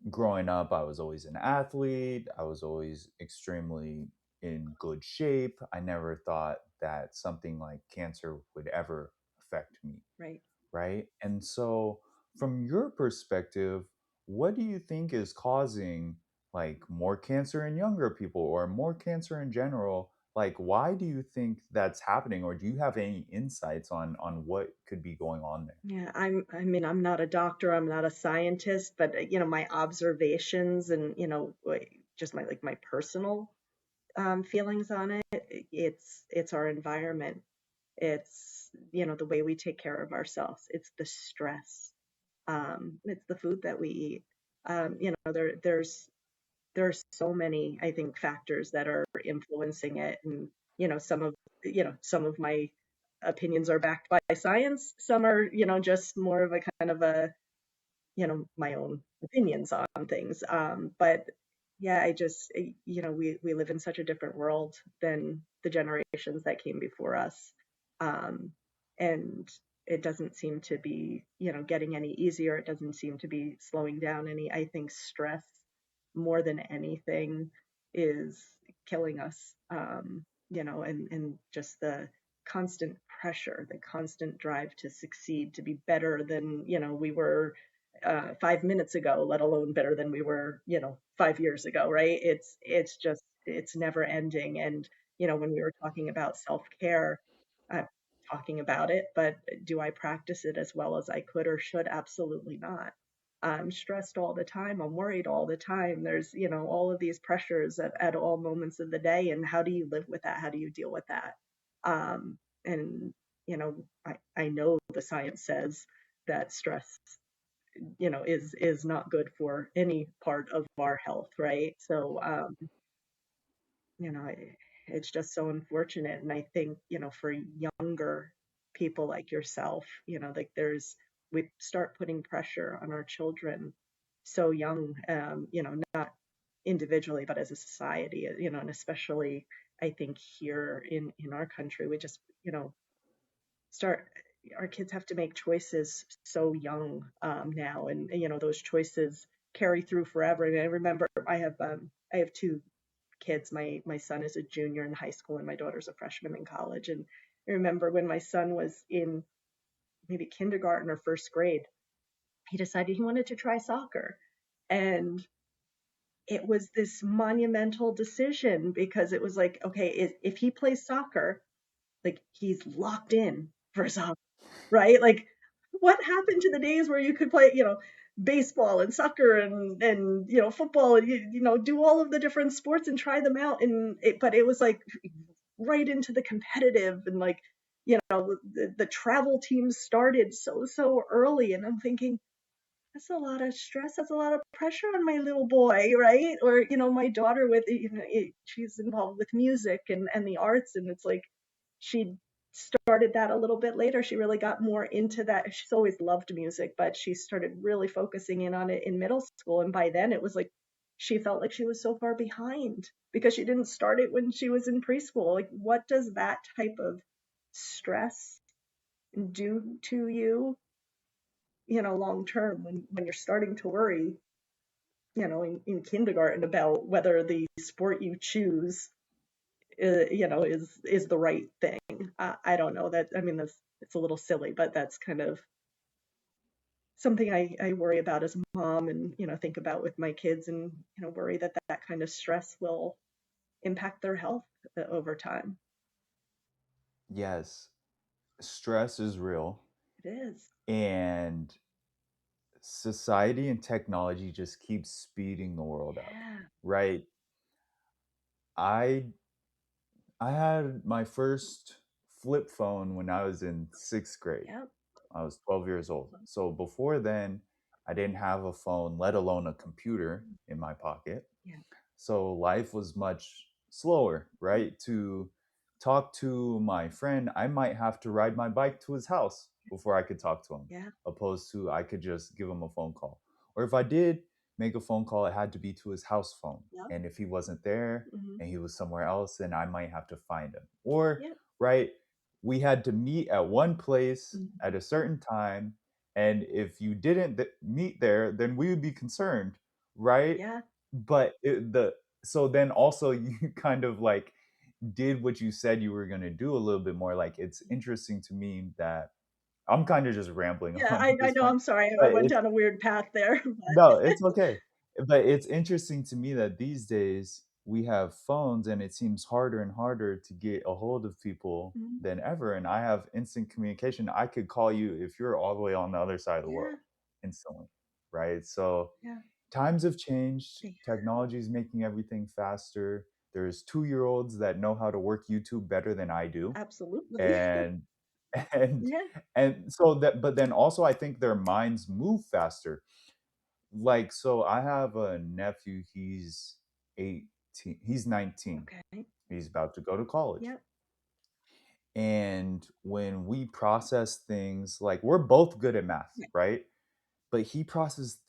growing up. I was always an athlete. I was always extremely in good shape. I never thought that something like cancer would ever affect me. Right. Right. And so, from your perspective, what do you think is causing like more cancer in younger people or more cancer in general? Like, why do you think that's happening? Or do you have any insights on what could be going on there? Yeah, I mean, I'm not a doctor, I'm not a scientist, but my observations and, just my like my personal feelings on it, it's our environment. It's, the way we take care of ourselves. It's the stress. It's the food that we eat. There's so many, I think, factors that are influencing it, and some of my opinions are backed by science. Some are, just more of a kind of a, my own opinions on things. But yeah, we live in such a different world than the generations that came before us. Um, and it doesn't seem to be, getting any easier. It doesn't seem to be slowing down any. I think stress more than anything is killing us. And just the constant pressure, the constant drive to succeed, to be better than, we were 5 minutes ago, let alone better than we were, 5 years ago, right? It's never ending. And when we were talking about self-care, I'm talking about it, but do I practice it as well as I could or should? Absolutely not. I'm stressed all the time. I'm worried all the time. There's, all of these pressures at all moments of the day. And how do you live with that? How do you deal with that? And, I know the science says that stress, is not good for any part of our health, right? So, you know, it's just so unfortunate. And I think, for younger people like yourself, like we start putting pressure on our children so young, not individually, but as a society, and especially I think here in our country, we just, start our kids have to make choices so young now, and those choices carry through forever. And I remember I have two kids. My son is a junior in high school and my daughter's a freshman in college. And I remember when my son was in maybe kindergarten or first grade, he decided he wanted to try soccer. And it was this monumental decision because it was like, okay, if he plays soccer, like he's locked in for soccer, right? Like, what happened to the days where you could play, baseball and soccer and football and do all of the different sports and try them out, but it was like right into the competitive, and like the travel teams started so early, and I'm thinking that's a lot of stress. That's a lot of pressure on my little boy, right? Or my daughter with she's involved with music and the arts, and it's like she started that a little bit later. She really got more into that. She's always loved music, but she started really focusing in on it in middle school, and by then it was like she felt like she was so far behind because she didn't start it when she was in preschool. Like, what does that type of stress do to you, long term, when you're starting to worry, in kindergarten about whether the sport you choose, is the right thing. I don't know that. I mean, it's a little silly, but that's kind of something I worry about as a mom, and think about with my kids, and worry that that kind of stress will impact their health over time. Yes, stress is real, It is. and society and technology just keeps speeding the world up, Yeah. right? I I had my first flip phone when I was in 6th grade. Yep. I was 12 years old. So before then, I didn't have a phone, let alone a computer in my pocket. Yeah. So life was much slower, right? To talk to my friend, I might have to ride my bike to his house before I could talk to him, Yeah. opposed to I could just give him a phone call. Or if I did make a phone call, it had to be to his house phone. Yep. And if he wasn't there Hmm. and he was somewhere else, then I might have to find him. Or, Yep. right, we had to meet at one place Mhm. at a certain time. And if you didn't meet there, then we would be concerned, right? Yeah. But so then also you kind of like did what you said you were going to do a little bit more. Like it's interesting to me that I'm kind of just rambling Yeah. on I, at I this know. point, I'm sorry. I but went it's down a weird path there. no, But it's okay. But it's interesting to me that these days we have phones and it seems harder and harder to get a hold of people Mhm. than ever. And I have instant communication. I could call you if you're all the way on the other side of the world Yeah. instantly, right? So Yeah. times have changed. They- Technology is making everything faster. There's 2-year-olds that know how to work YouTube better than I do. Absolutely. And and Yeah. and so that but then also I think their minds move faster. Like so I have a nephew, he's 18, he's 19. Okay. He's about to go to college. Yep. And when we process things, like we're both good at math, Right. right? But he processes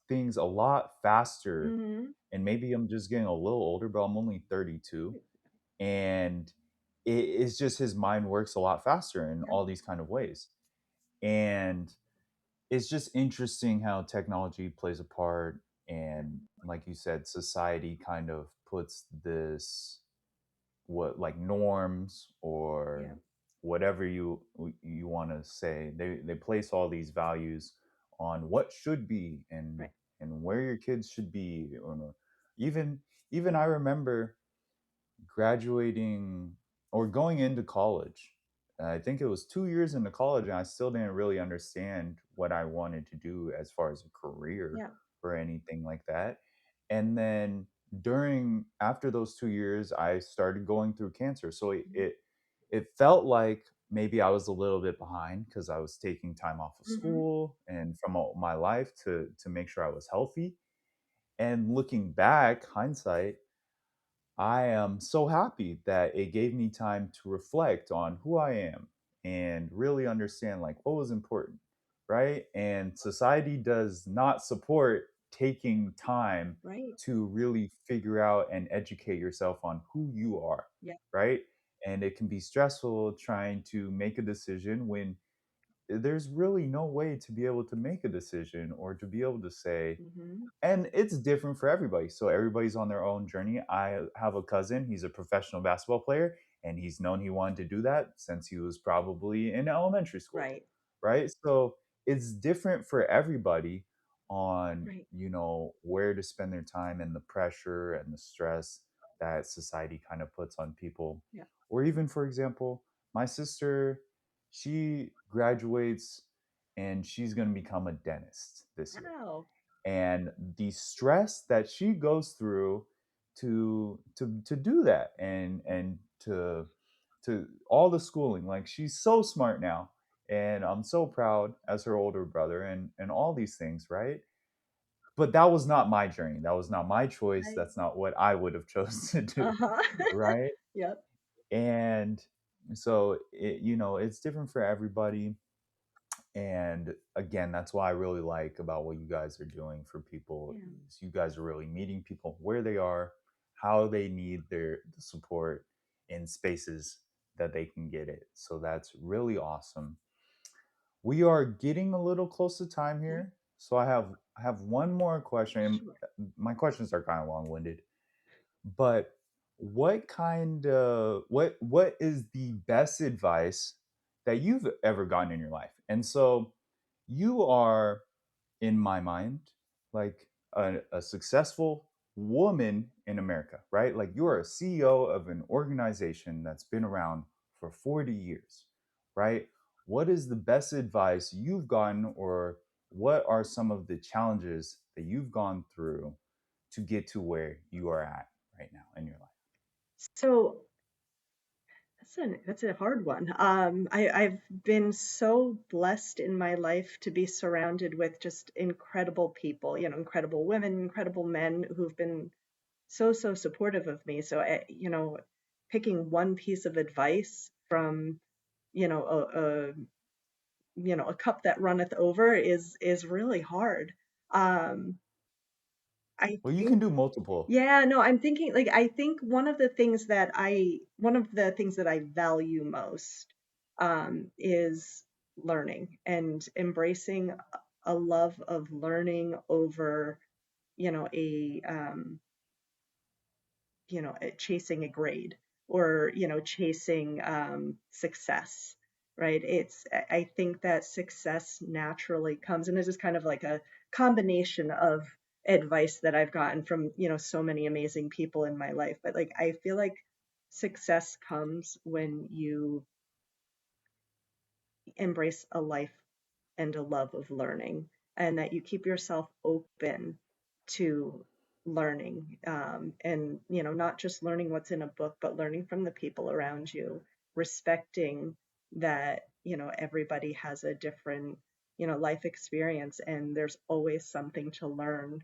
things a lot faster. Hmm. And maybe I'm just getting a little older, but I'm only 32. And it's just his mind works a lot faster in Yep. all these kind of ways. And it's just interesting how technology plays a part. And like you said, society kind of puts this what like norms or Yep. whatever you want to say, they place all these values on what should be Right. and where your kids should be. Or even even I remember graduating or going into college. I think it was 2 years into college, and I still didn't really understand what I wanted to do as far as a career Yeah. or anything like that. And then after those 2 years, I started going through cancer. So it felt like maybe I was a little bit behind because I was taking time off of Hmm. school and from all my life to make sure I was healthy. And looking back, hindsight, I am so happy that it gave me time to reflect on who I am and really understand like what was important, right? And society does not support taking time Right. to really figure out and educate yourself on who you are, Yeah. right? And it can be stressful trying to make a decision when there's really no way to be able to make a decision or to be able to say, Hmm. and it's different for everybody. So everybody's on their own journey. I have a cousin, he's a professional basketball player, and he's known he wanted to do that since he was probably in elementary school, Right. right? So it's different for everybody on, Right. where to spend their time and the pressure and the stress that society kind of puts on people. Yeah. Or even, for example, my sister, she graduates and she's going to become a dentist this year, Wow. and the stress that she goes through to do that, and to all the schooling, like she's so smart now, and I'm so proud as her older brother, and all these things, right? But that was not my journey, that was not my choice, Right. that's not what I would have chosen to do, Uh-huh. right? Yep. And so it's different for everybody. And again, that's what I really like about what you guys are doing for people Yeah. is you guys are really meeting people where they are, how they need the support in spaces that they can get it. So that's really awesome. We are getting a little close to time Okay. here. So I have one more question. Sure. My questions are kind of long-winded, but what is the best advice that you've ever gotten in your life? And so you are, in my mind, like a successful woman in America, right? Like you are a CEO of an organization that's been around for 40 years, right? What is the best advice you've gotten, or what are some of the challenges that you've gone through to get to where you are at right now in your life? So That's a hard one. I've been so blessed in my life to be surrounded with just incredible people, incredible women, incredible men who've been so supportive of me. So, picking one piece of advice from, a cup that runneth over is really hard. Um, I Well, you think can do multiple. Yeah, no, I'm thinking like I think one of the things that I value most is learning and embracing a love of learning over, a chasing a grade or, chasing success, right? I think that success naturally comes, and this is kind of like a combination of advice that I've gotten from, so many amazing people in my life. But like, I feel like success comes when you embrace a life and a love of learning, and that you keep yourself open to learning, and not just learning what's in a book, but learning from the people around you, respecting that everybody has a different life experience, and there's always something to learn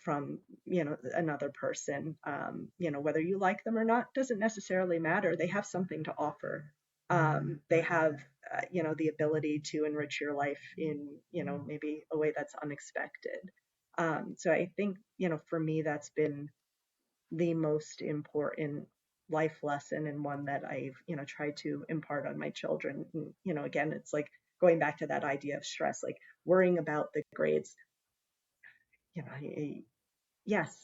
from another person. Whether you like them or not doesn't necessarily matter. They have something to offer. They have the ability to enrich your life in maybe a way that's unexpected. So I think for me that's been the most important life lesson, and one that I've tried to impart on my children. And, again, it's like going back to that idea of stress, like worrying about the grades. you know yes,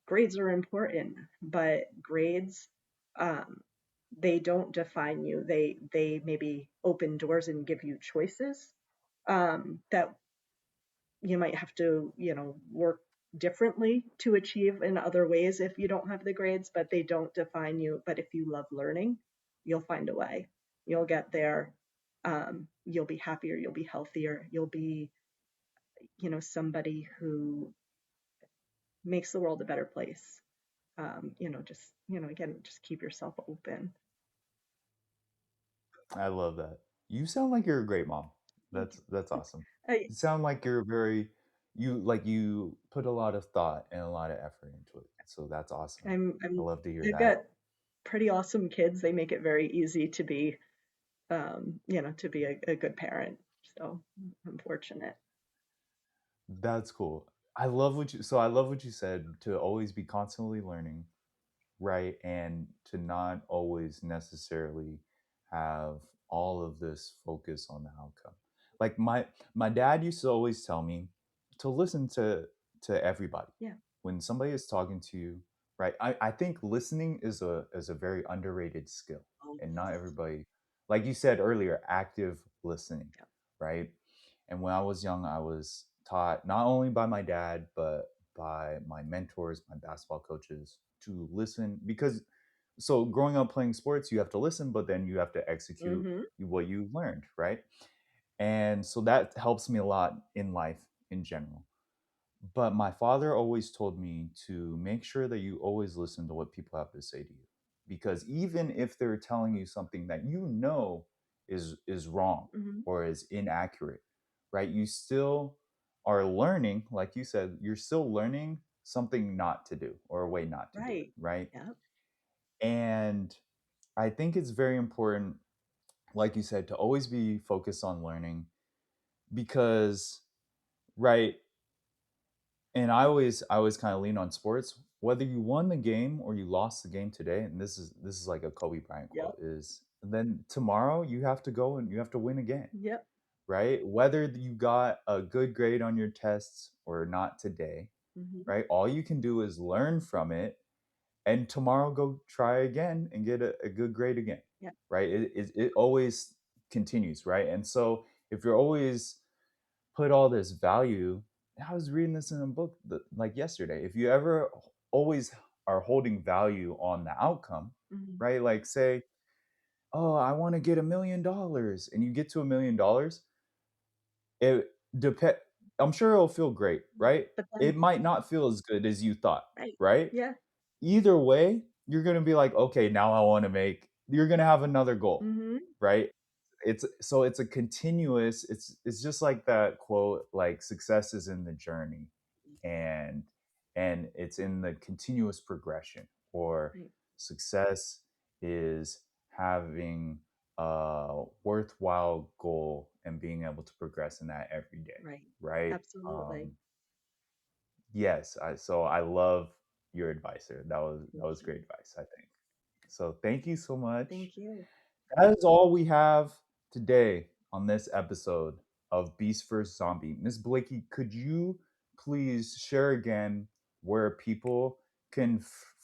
grades are important, but grades, um, they don't define you. They maybe open doors and give you choices, that you might have to, work differently to achieve in other ways if you don't have the grades, but they don't define you. But if you love learning, you'll find a way. You'll get there. You'll be happier. You'll be healthier. You'll be, somebody who makes the world a better place. Just, again, just keep yourself open. I love that. You sound like you're a great mom. Thank you. That's awesome. I, You sound like you're very you put a lot of thought and a lot of effort into it. So that's awesome. I love to hear I've that. got pretty awesome kids. They make it very easy to be, to be a good parent. So I'm fortunate. That's cool. I love what you said, to always be constantly learning, right? And to not always necessarily have all of this focus on the outcome. Like my dad used to always tell me to listen to everybody. Yeah. When somebody is talking to you, right? I think listening is a very underrated skill. Oh, And not yes. everybody, like you said earlier, active listening, Yeah. right? And when I was young, I was taught not only by my dad, but by my mentors, my basketball coaches, to listen. Because so growing up playing sports, you have to listen, but then you have to execute Mm-hmm. what you learned, right? And so that helps me a lot in life in general. But my father always told me to make sure that you always listen to what people have to say to you. Because even if they're telling you something that is wrong Mm-hmm. or is inaccurate, right? You still are learning, like you said, you're still learning something not to do or a way not to do it, Right. right? Yeah. And I think it's very important, like you said, to always be focused on learning because, right, and I always kind of lean on sports. Whether you won the game or you lost the game today, and this is like a Kobe Bryant quote, Yep. is then tomorrow you have to go and you have to win again, Yep. right? Whether you got a good grade on your tests or not today, Mm-hmm. right? All you can do is learn from it, and tomorrow go try again and get a good grade again, Yep. right? It always continues, right? And so if you're always put all this value. I was reading this in a book like yesterday. If you ever always are holding value on the outcome, Mm-hmm. right? Like say, oh, I want to get $1 million, and you get to $1 million, it depend. I'm sure it'll feel great, right? But then, It might not feel as good as you thought, right. right? Yeah. Either way, you're gonna be like, okay, now I want to make you're gonna have another goal, Mm-hmm. right? It's a continuous. It's just like that quote, like success is in the journey, and it's in the continuous progression. Or Right. success is having a worthwhile goal and being able to progress in that every day, Right. right? Absolutely. Yes, so I love your advice there. That Thank was you. great advice, I think. So thank you so much. Thank you. That is all we have today on this episode of Beast vs. Zombie. Miss Blakey, could you please share again where people can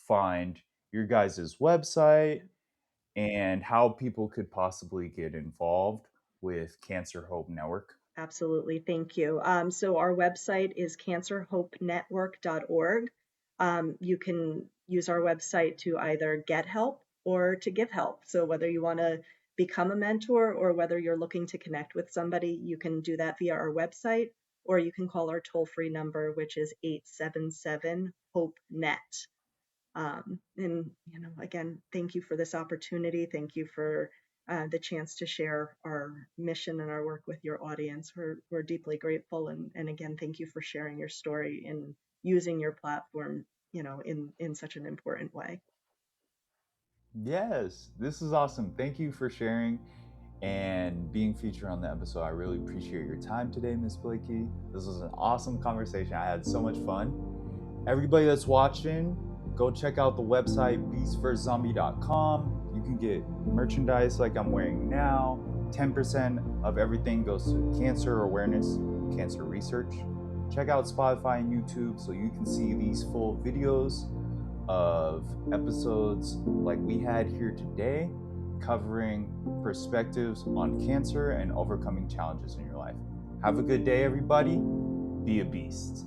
find your guys' website and how people could possibly get involved with Cancer Hope Network? Absolutely. Thank you. So our website is cancerhopenetwork.org. You can use our website to either get help or to give help. So whether you want to become a mentor or whether you're looking to connect with somebody, you can do that via our website, or you can call our toll-free number, which is 877 HOPE NET. And again, thank you for this opportunity. Thank you for the chance to share our mission and our work with your audience. We're deeply grateful, and again, thank you for sharing your story and using your platform, in such an important way. Yes, this is awesome. Thank you for sharing and being featured on the episode. I really appreciate your time today, Miss Blakey. This was an awesome conversation. I had so much fun. Everybody that's watching, go check out the website BeastvsZombie.com. You can get merchandise like I'm wearing now. 10% of everything goes to cancer awareness, cancer research. Check out Spotify and YouTube so you can see these full videos of episodes like we had here today, covering perspectives on cancer and overcoming challenges in your life. Have a good day, everybody. Be a beast.